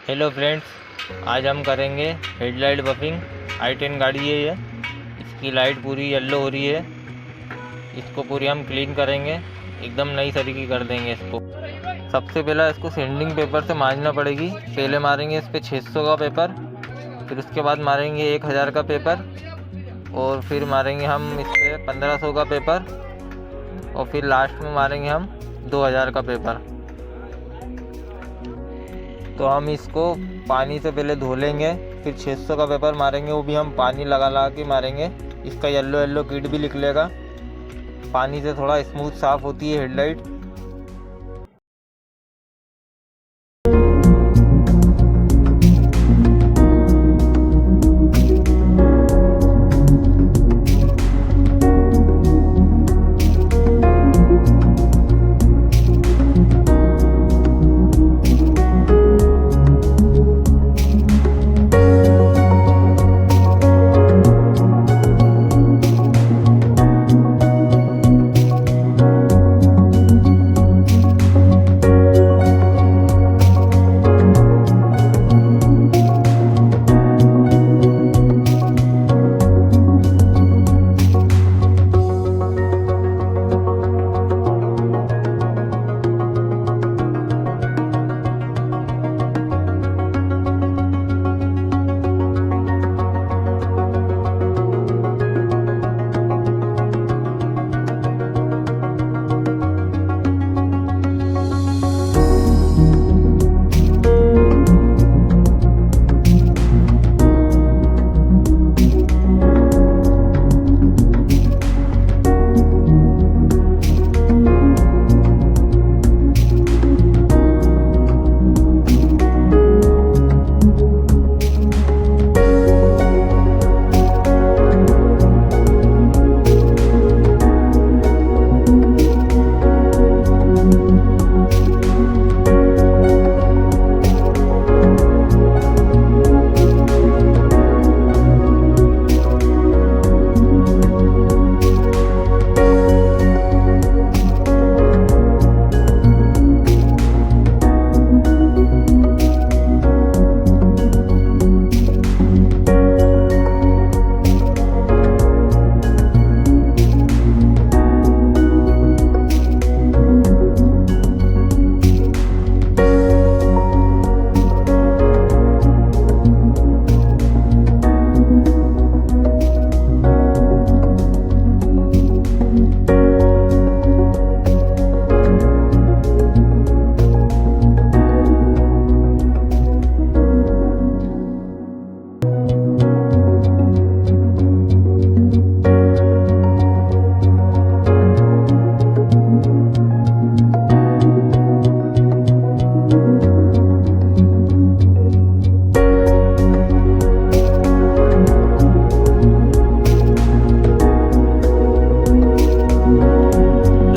Hello friends, आज हम करेंगे हेडलाइट बफरिंग। i10 गाड़ी है ये। इसकी लाइट पूरी येलो हो रही है। इसको पूरी हम क्लीन करेंगे, एकदम नई तरीके कर देंगे इसको। सबसे पहला इसको सेंडिंग पेपर से मांजना पड़ेगी। पहले मारेंगे इस पर 600 का पेपर, फिर उसके बाद मारेंगे 1000 का पेपर, और फिर मारेंगे हम इस पर 1500 का पेपर, और फिर लास्ट में मारेंगे हम 2000 का पेपर। तो हम इसको पानी से पहले धो लेंगे, फिर 600 का पेपर मारेंगे, वो भी हम पानी लगा के मारेंगे। इसका येलो येलो किट भी निकलेगा। पानी से थोड़ा स्मूथ साफ़ होती है हेडलाइट।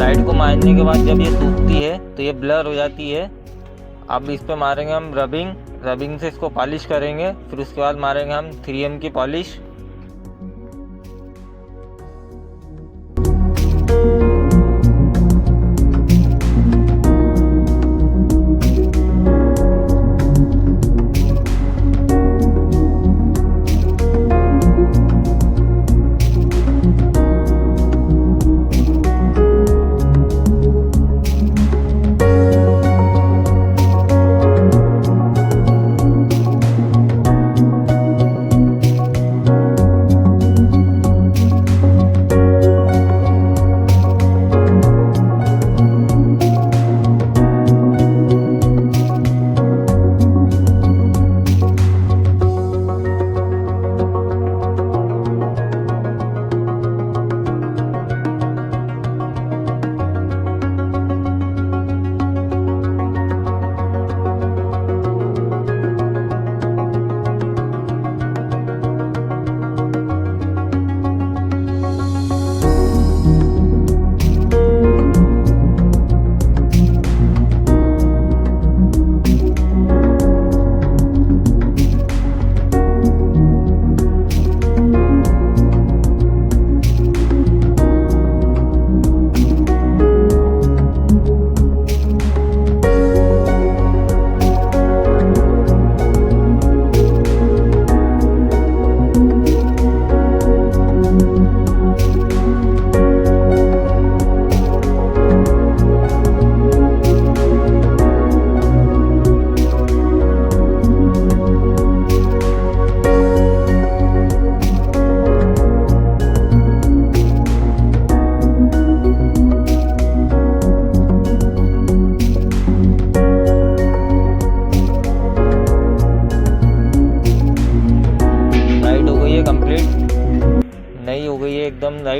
लाइट को मारने के बाद जब ये सूखती है तो ये ब्लर हो जाती है। अब इस पे मारेंगे हम रबिंग से इसको पॉलिश करेंगे। फिर उसके बाद मारेंगे हम 3M की पॉलिश।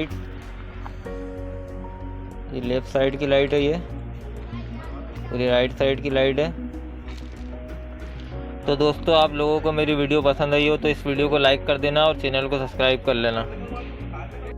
लाइट, ये लेफ्ट साइड की लाइट है, ये पूरी राइट साइड की लाइट है। तो दोस्तों आप लोगों को मेरी वीडियो पसंद आई हो तो इस वीडियो को लाइक कर देना और चैनल को सब्सक्राइब कर लेना।